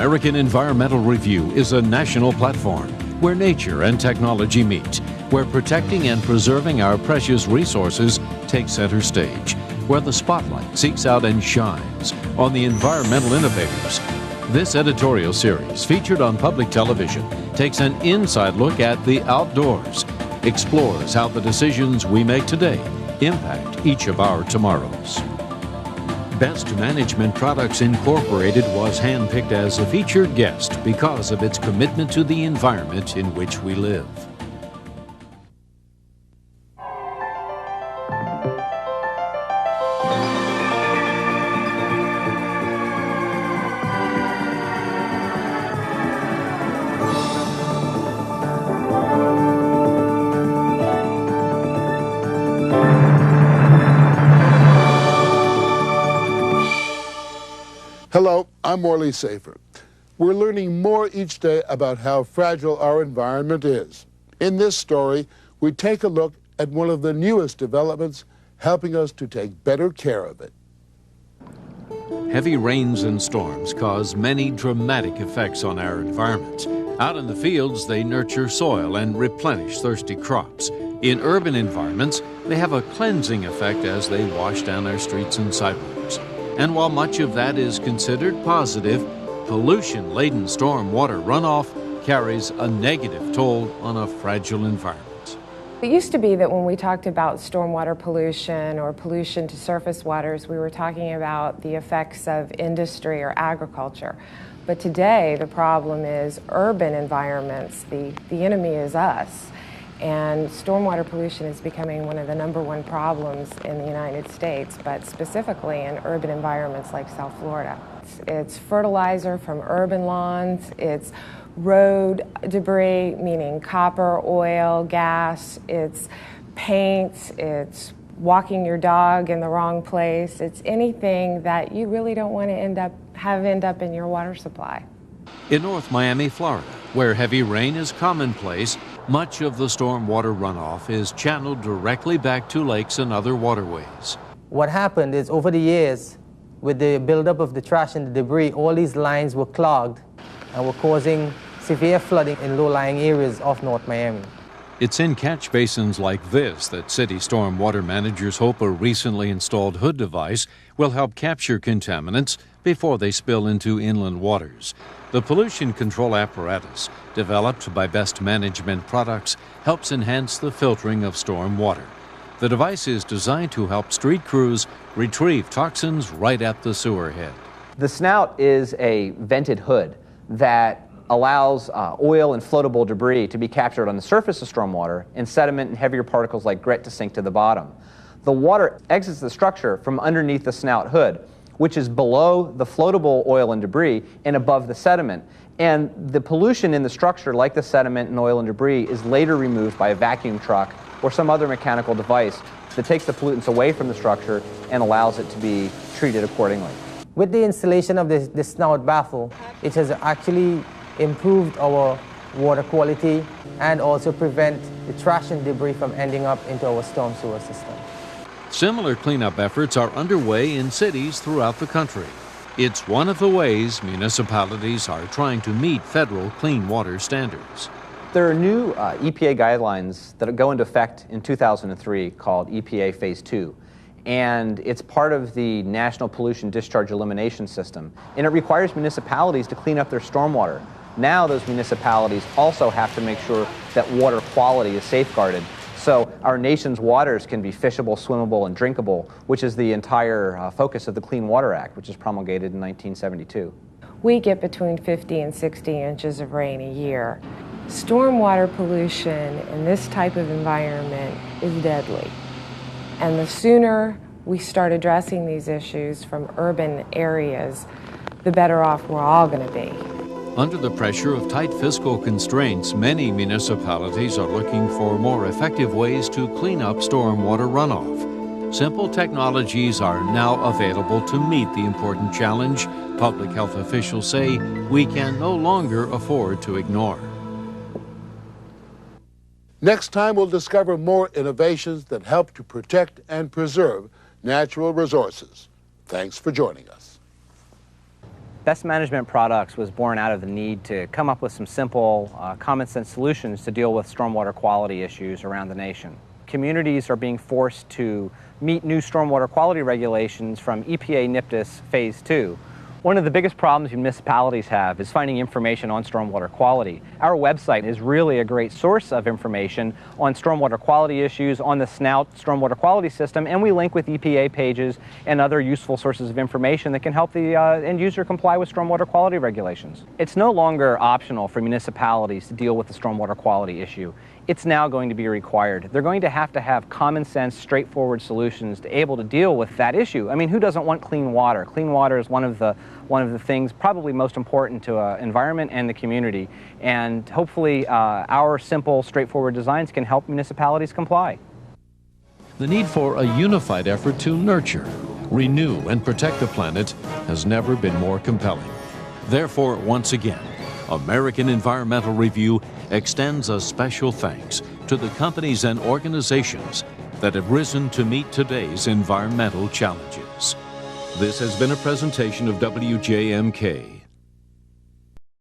American Environmental Review is a national platform where nature and technology meet, where protecting and preserving our precious resources takes center stage, where the spotlight seeks out and shines on the environmental innovators. This editorial series, featured on public television, takes an inside look at the outdoors, explores how the decisions we make today impact each of our tomorrows. Best Management Products Incorporated was handpicked as a featured guest because of its commitment to the environment in which we live. Hello, I'm Morley Safer. We're learning more each day about how fragile our environment is. In this story, we take a look at one of the newest developments helping us to take better care of it. Heavy rains and storms cause many dramatic effects on our environment. Out in the fields, they nurture soil and replenish thirsty crops. In urban environments, they have a cleansing effect as they wash down our streets and sidewalks. And while much of that is considered positive, pollution-laden storm water runoff carries a negative toll on a fragile environment. It used to be that when we talked about stormwater pollution or pollution to surface waters, we were talking about the effects of industry or agriculture. But today, the problem is urban environments. The enemy is us. And stormwater pollution is becoming one of the #1 problems in the United States, but specifically in urban environments like South Florida. It's fertilizer from urban lawns, it's road debris, meaning copper, oil, gas, it's paint, it's walking your dog in the wrong place, it's anything that you really don't want to end up in your water supply. In North Miami, Florida, where heavy rain is commonplace, much of the stormwater runoff is channeled directly back to lakes and other waterways. What happened is over the years, with the buildup of the trash and the debris, all these lines were clogged and were causing severe flooding in low-lying areas of North Miami. It's in catch basins like this that city stormwater managers hope a recently installed hood device will help capture contaminants before they spill into inland waters. The pollution control apparatus, developed by Best Management Products, helps enhance the filtering of storm water. The device is designed to help street crews retrieve toxins right at the sewer head. The snout is a vented hood that allows oil and floatable debris to be captured on the surface of stormwater and sediment and heavier particles like grit to sink to the bottom. The water exits the structure from underneath the snout hood, which is below the floatable oil and debris and above the sediment. And the pollution in the structure, like the sediment and oil and debris, is later removed by a vacuum truck or some other mechanical device that takes the pollutants away from the structure and allows it to be treated accordingly. With the installation of this snout baffle, it has actually improved our water quality and also prevent the trash and debris from ending up into our storm sewer system. Similar cleanup efforts are underway in cities throughout the country. It's one of the ways municipalities are trying to meet federal clean water standards. There are new EPA guidelines that go into effect in 2003 called EPA Phase 2. And it's part of the National Pollution Discharge Elimination System. And it requires municipalities to clean up their stormwater. Now those municipalities also have to make sure that water quality is safeguarded. So our nation's waters can be fishable, swimmable, and drinkable, which is the entire focus of the Clean Water Act, which was promulgated in 1972. We get between 50 and 60 inches of rain a year. Stormwater pollution in this type of environment is deadly. And the sooner we start addressing these issues from urban areas, the better off we're all going to be. Under the pressure of tight fiscal constraints, many municipalities are looking for more effective ways to clean up stormwater runoff. Simple technologies are now available to meet the important challenge public health officials say we can no longer afford to ignore. Next time, we'll discover more innovations that help to protect and preserve natural resources. Thanks for joining us. Best Management Products was born out of the need to come up with some simple, common sense solutions to deal with stormwater quality issues around the nation. Communities are being forced to meet new stormwater quality regulations from EPA NPDES Phase 2. One of the biggest problems municipalities have is finding information on stormwater quality. Our website is really a great source of information on stormwater quality issues, on the SNOUT stormwater quality system, and we link with EPA pages and other useful sources of information that can help the end user comply with stormwater quality regulations. It's no longer optional for municipalities to deal with the stormwater quality issue. It's now going to be required. They're going to have common sense, straightforward solutions to able to deal with that issue. I mean, who doesn't want clean water? Clean water is one of the things probably most important to an environment and the community. And hopefully our simple, straightforward designs can help municipalities comply. The need for a unified effort to nurture, renew, and protect the planet has never been more compelling. Therefore, once again, American Environmental Review extends a special thanks to the companies and organizations that have risen to meet today's environmental challenges. This has been a presentation of WJMK.